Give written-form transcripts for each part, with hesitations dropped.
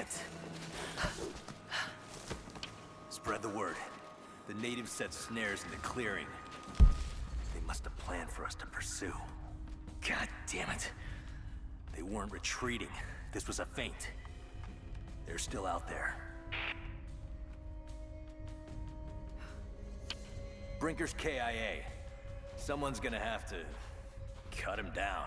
it. Spread the word. The natives set snares in the clearing. They must have planned for us to pursue. God damn it. They weren't retreating. This was a feint. They're still out there. Brinker's KIA. Someone's gonna have to cut him down.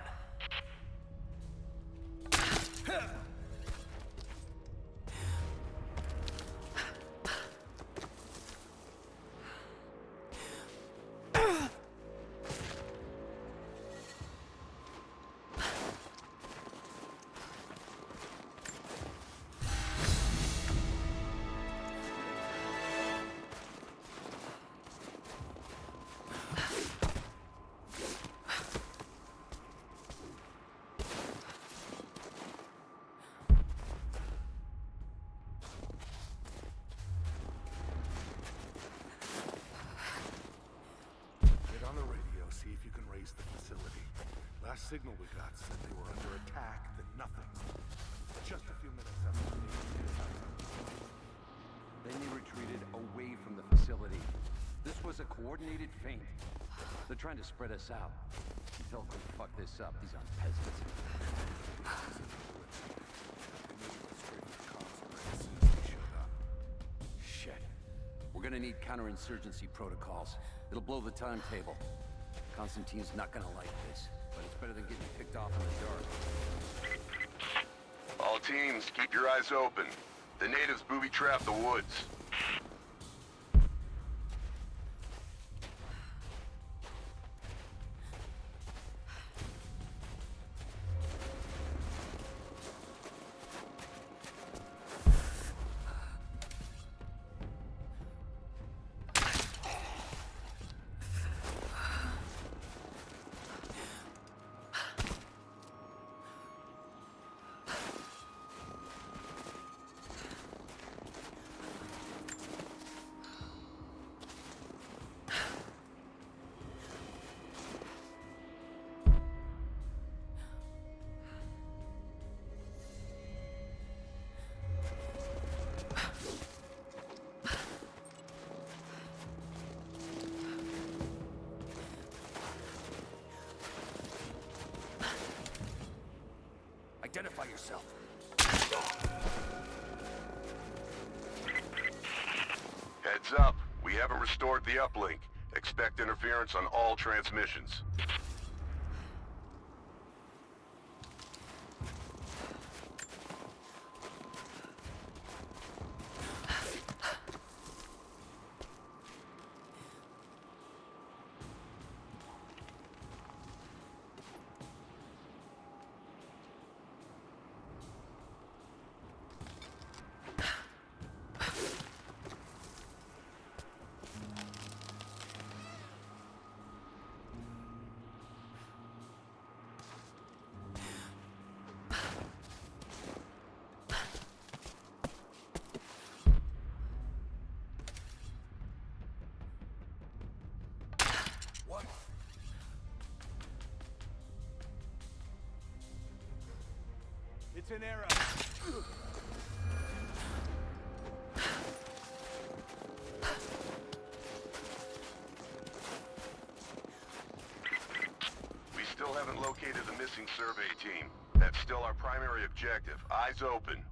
Last signal we got said they were under attack, then nothing. Just a few minutes after the Then they retreated away from the facility. This was a coordinated feint. They're trying to spread us out. Until we fuck this up, these aren't peasants. Shit. We're gonna need counterinsurgency protocols. It'll blow the timetable. Constantine's not gonna like this. But it's better than getting picked off in the dark. All teams, keep your eyes open. The natives booby-trapped the woods. Identify yourself. Heads up. We haven't restored the uplink. Expect interference on all transmissions. What? It's an error. We still haven't located the missing survey team. That's still our primary objective. Eyes open.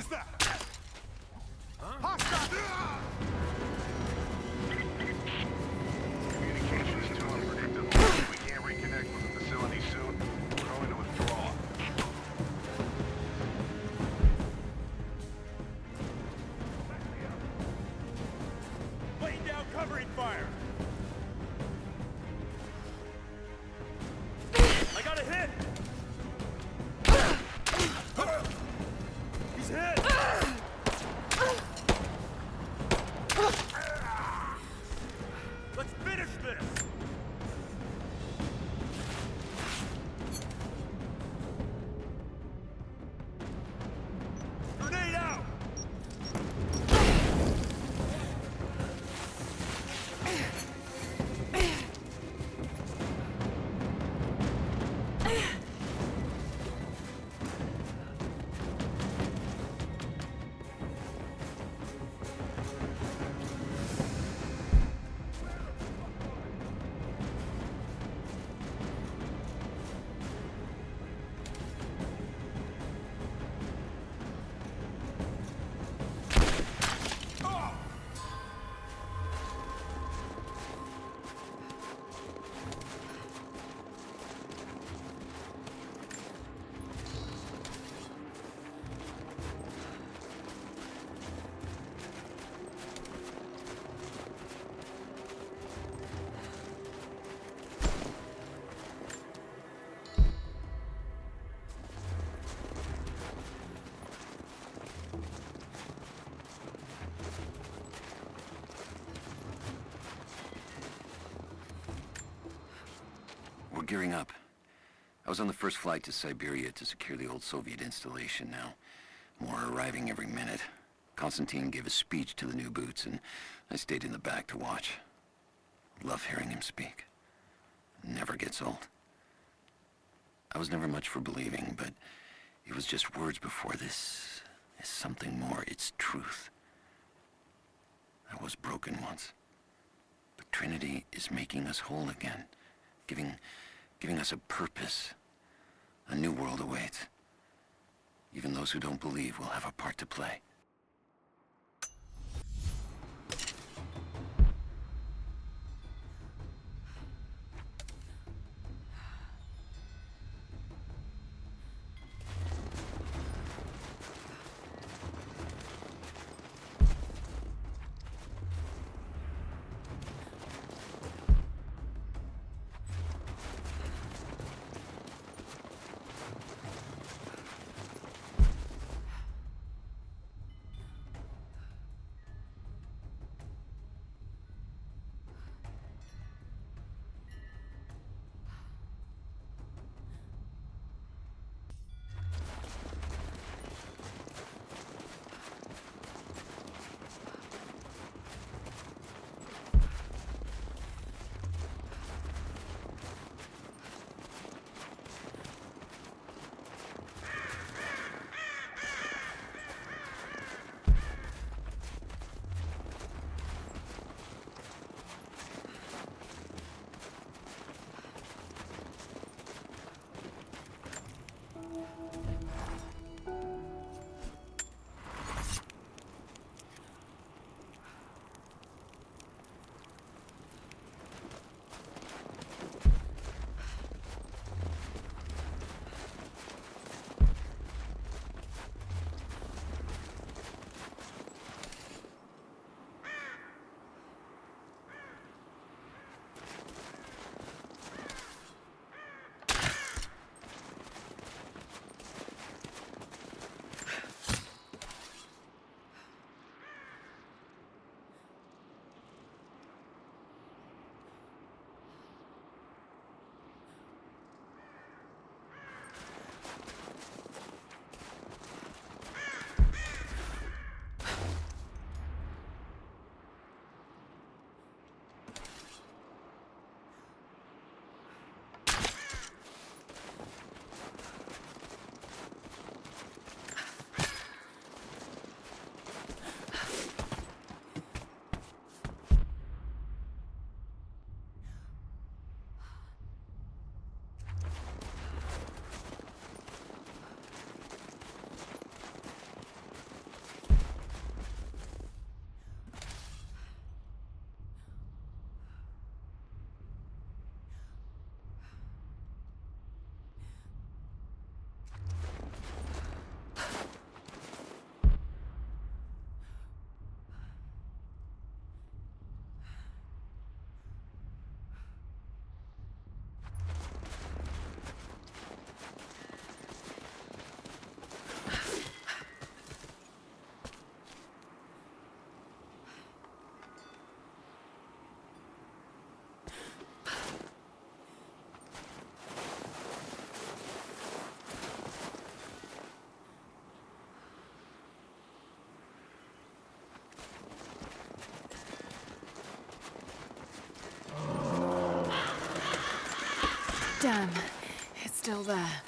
Who's that? Hostile! Communication is too unpredictable. If we can't reconnect with the facility soon, we're going to withdraw. Laying down covering fire! I got a hit! He's hit! Let's finish this! Grenade out! We're gearing up. I was on the first flight to Siberia to secure the old Soviet installation now. More are arriving every minute. Konstantin gave a speech to the new boots, and I stayed in the back to watch. Love hearing him speak. Never gets old. I was never much for believing, but it was just words before this. Is something more. It's truth. I was broken once. But Trinity is making us whole again. Giving us a purpose. A new world awaits. Even those who don't believe will have a part to play. Damn, it's still there.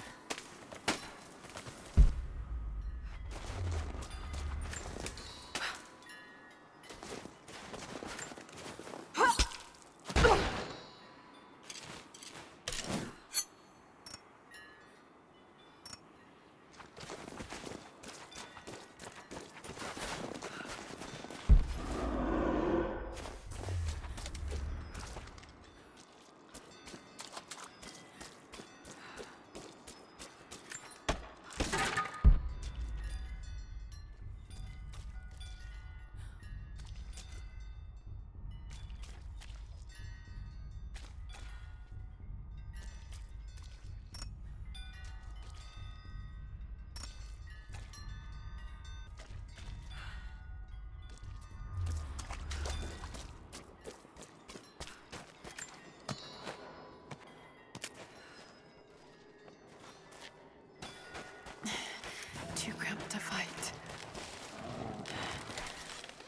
Too cramped to fight.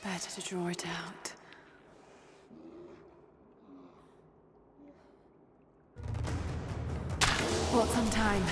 Better to draw it out. Bought some time.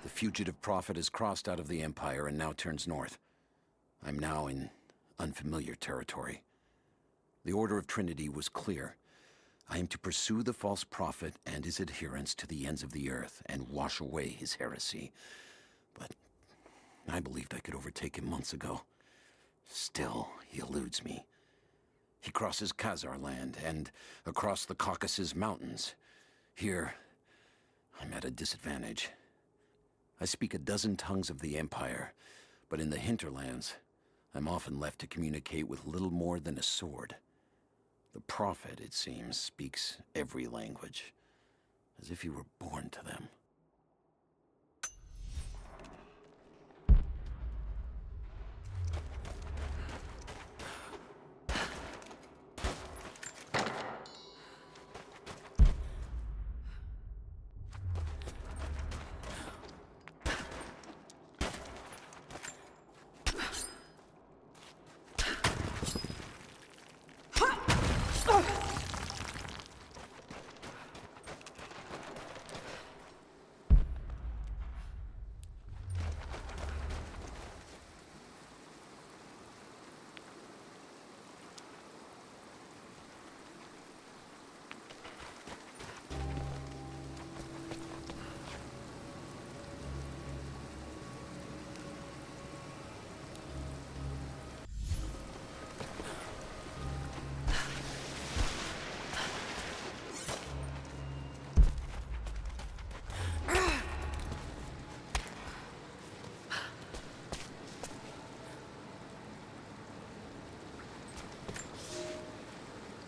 The fugitive prophet has crossed out of the Empire and now turns north. I'm now in unfamiliar territory. The Order of Trinity was clear. I am to pursue the false prophet and his adherents to the ends of the earth and wash away his heresy. But I believed I could overtake him months ago. Still, he eludes me. He crosses Khazar land and across the Caucasus Mountains. Here, I'm at a disadvantage. I speak a dozen tongues of the Empire, but in the hinterlands, I'm often left to communicate with little more than a sword. The prophet, it seems, speaks every language, as if he were born to them.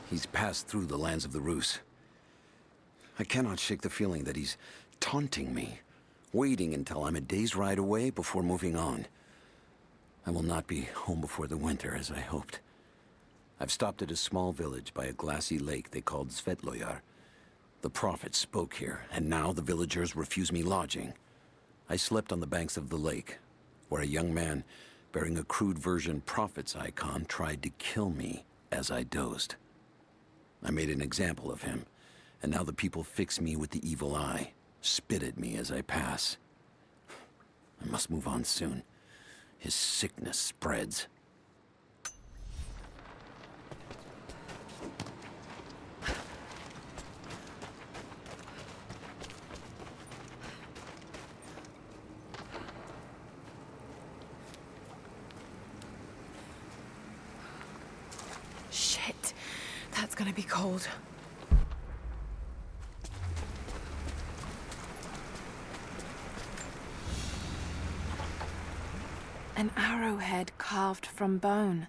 He's passed through the lands of the Rus. I cannot shake the feeling that he's taunting me, waiting until I'm a day's ride away before moving on. I will not be home before the winter, as I hoped. I've stopped at a small village by a glassy lake they called Svetloyar. The prophet spoke here, and now the villagers refuse me lodging. I slept on the banks of the lake, where a young man bearing a crude version prophet's icon tried to kill me as I dozed. I made an example of him, and now the people fix me with the evil eye. spit at me as I pass. I must move on soon. His sickness spreads. Shit. That's gonna be cold. An arrowhead carved from bone.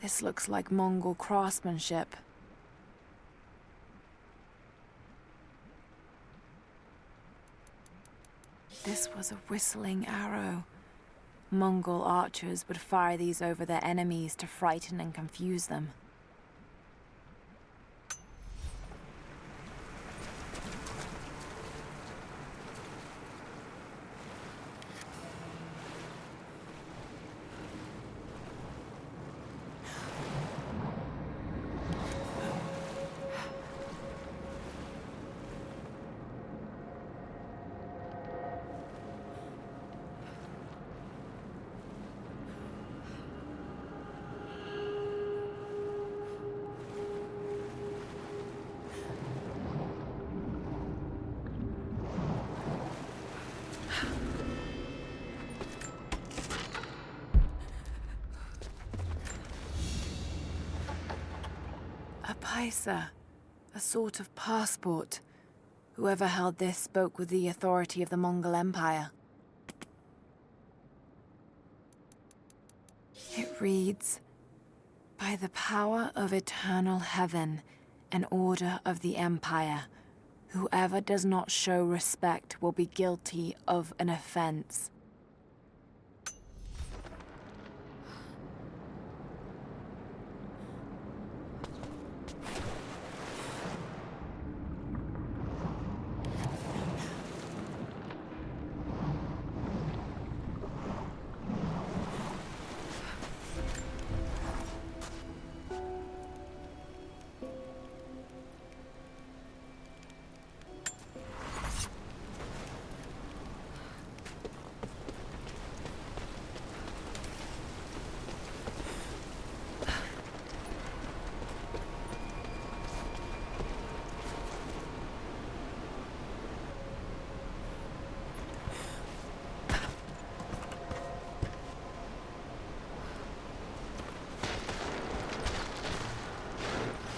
This looks like Mongol craftsmanship. This was a whistling arrow. Mongol archers would fire these over their enemies to frighten and confuse them. A paisa, a sort of passport. Whoever held this spoke with the authority of the Mongol Empire. It reads, "By the power of eternal heaven, an order of the Empire, whoever does not show respect will be guilty of an offense."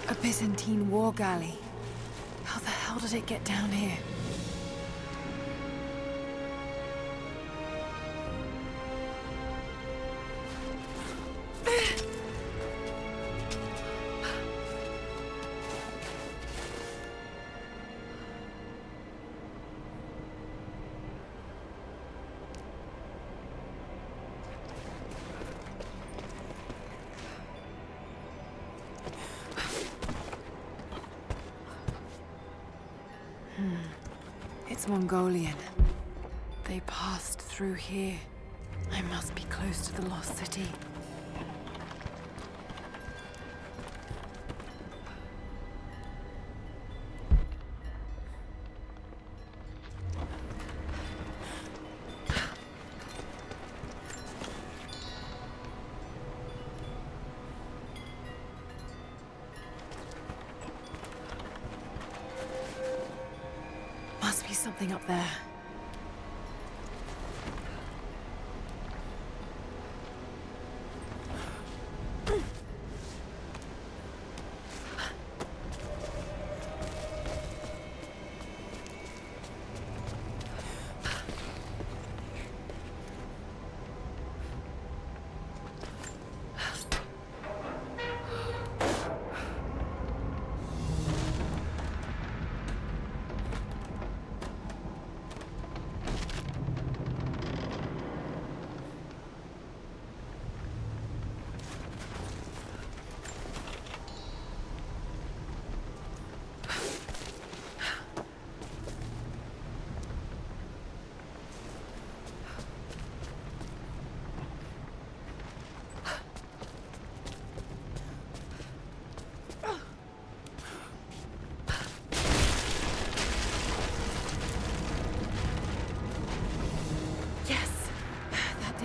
A Byzantine war galley. How the hell did it get down here? It's Mongolian. They passed through here. I must be close to the lost city. Must be something up there.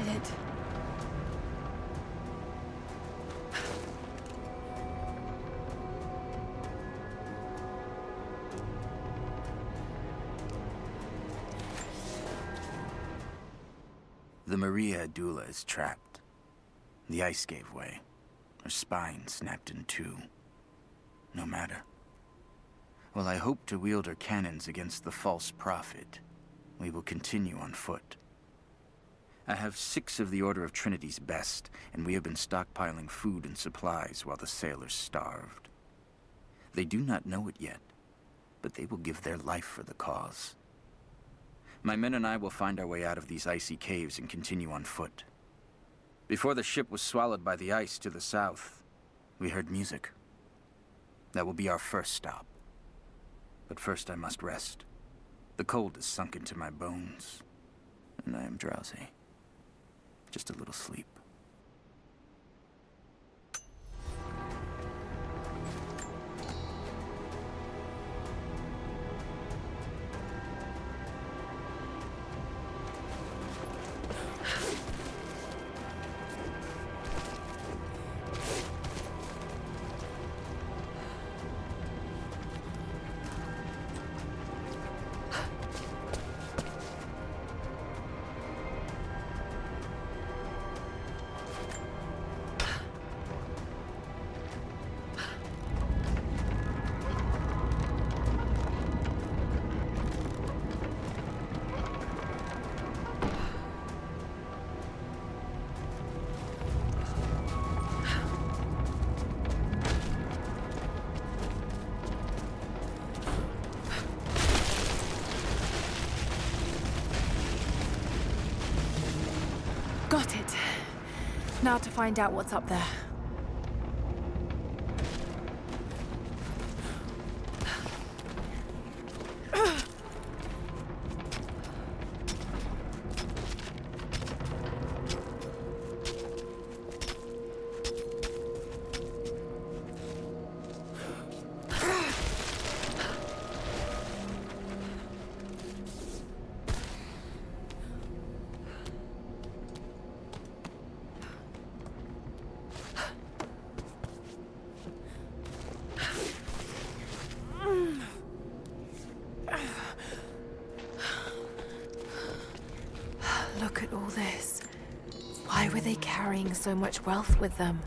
did it. The Maria Adula is trapped. The ice gave way. Her spine snapped in two. No matter. While I hope to wield her cannons against the false prophet, we will continue on foot. I have 6 of the Order of Trinity's best, and we have been stockpiling food and supplies while the sailors starved. They do not know it yet, but they will give their life for the cause. My men and I will find our way out of these icy caves and continue on foot. Before the ship was swallowed by the ice to the south, we heard music. That will be our first stop. But first I must rest. The cold has sunk into my bones, and I am drowsy. Just a little sleep. Got it. Now to find out what's up there. Look at all this. Why were they carrying so much wealth with them?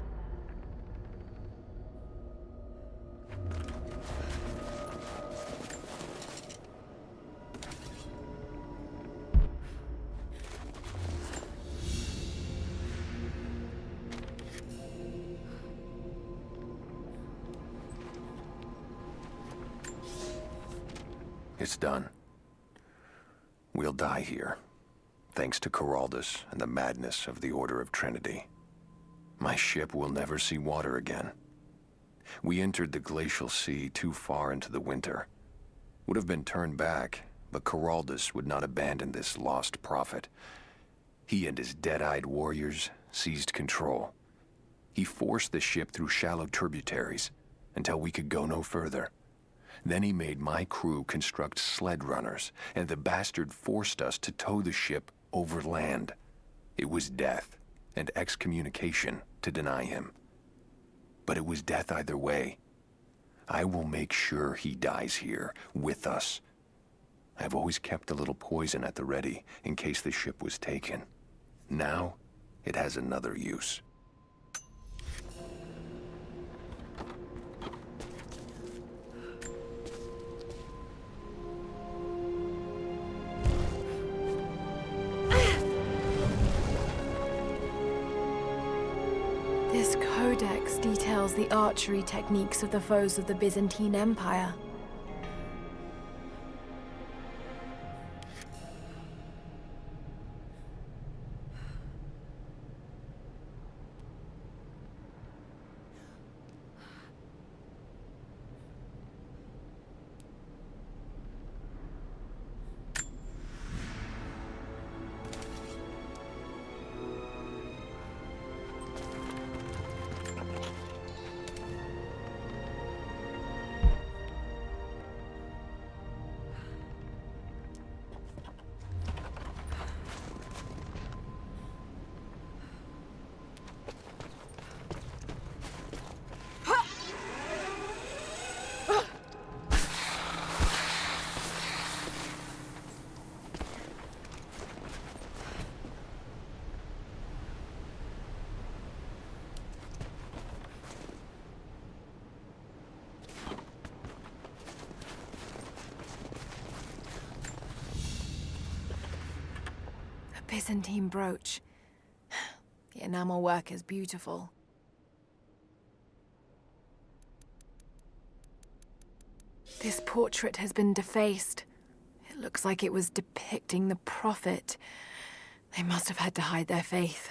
It's done. We'll die here, thanks to Coraldus and the madness of the Order of Trinity. My ship will never see water again. We entered the glacial sea too far into the winter. Would have been turned back, but Coraldus would not abandon this lost prophet. He and his dead-eyed warriors seized control. He forced the ship through shallow tributaries until we could go no further. Then he made my crew construct sled runners, and the bastard forced us to tow the ship over land. It was death and excommunication to deny him. But it was death either way. I will make sure he dies here, with us. I've always kept a little poison at the ready, in case the ship was taken. Now, it has another use. This codex details the archery techniques of the foes of the Byzantine Empire. Byzantine brooch. The enamel work is beautiful. This portrait has been defaced. It looks like it was depicting the Prophet. They must have had to hide their faith.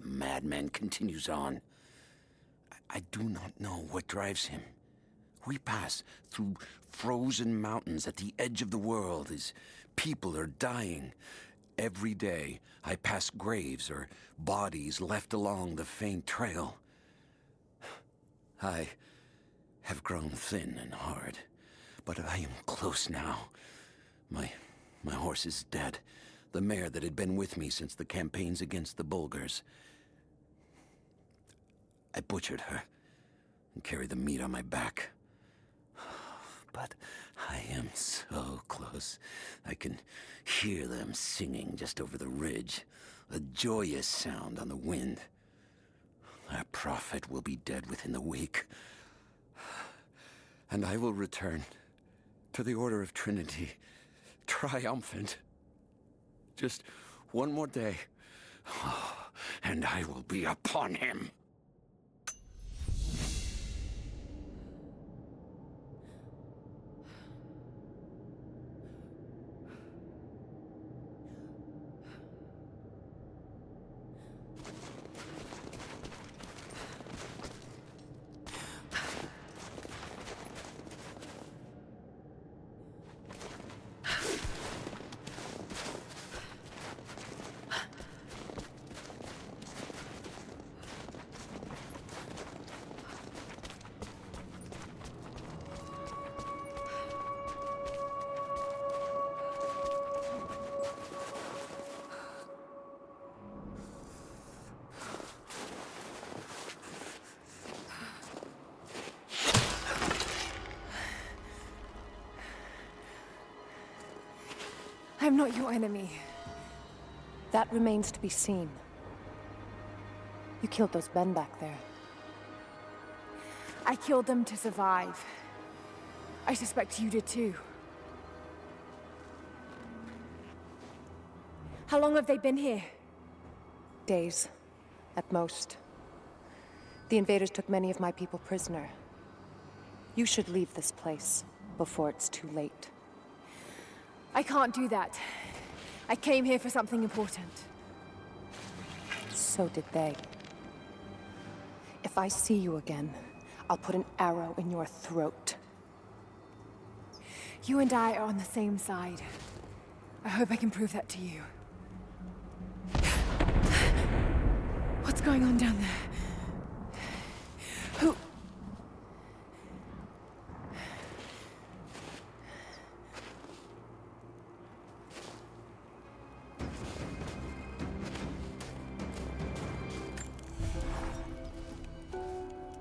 Madman continues on. I do not know what drives him. We pass through frozen mountains at the edge of the world as people are dying. Every day, I pass graves or bodies left along the faint trail. I have grown thin and hard, but I am close now. My horse is dead. The mare that had been with me since the campaigns against the Bulgars. I butchered her and carried the meat on my back. But I am so close. I can hear them singing just over the ridge, a joyous sound on the wind. Our prophet will be dead within the week. And I will return to the Order of Trinity, triumphant. Just one more day, and I will be upon him. I'm not your enemy. That remains to be seen. You killed those men back there. I killed them to survive. I suspect you did too. How long have they been here? Days, at most. The invaders took many of my people prisoner. You should leave this place before it's too late. I can't do that. I came here for something important. So did they. If I see you again, I'll put an arrow in your throat. You and I are on the same side. I hope I can prove that to you. What's going on down there? Who...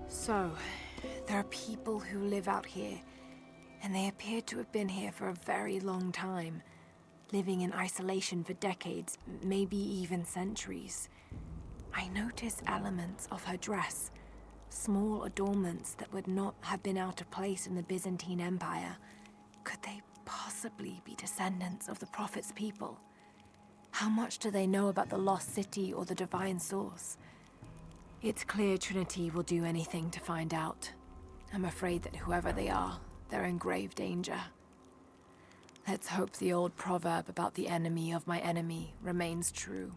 So, there are people who live out here, And they appeared to have been here for a very long time, living in isolation for decades, maybe even centuries. I noticed elements of her dress, small adornments that would not have been out of place in the Byzantine Empire. Could they possibly be descendants of the Prophet's people? How much do they know about the lost city or the divine source? It's clear Trinity will do anything to find out. I'm afraid that whoever they are, they're in grave danger. Let's hope the old proverb about the enemy of my enemy remains true.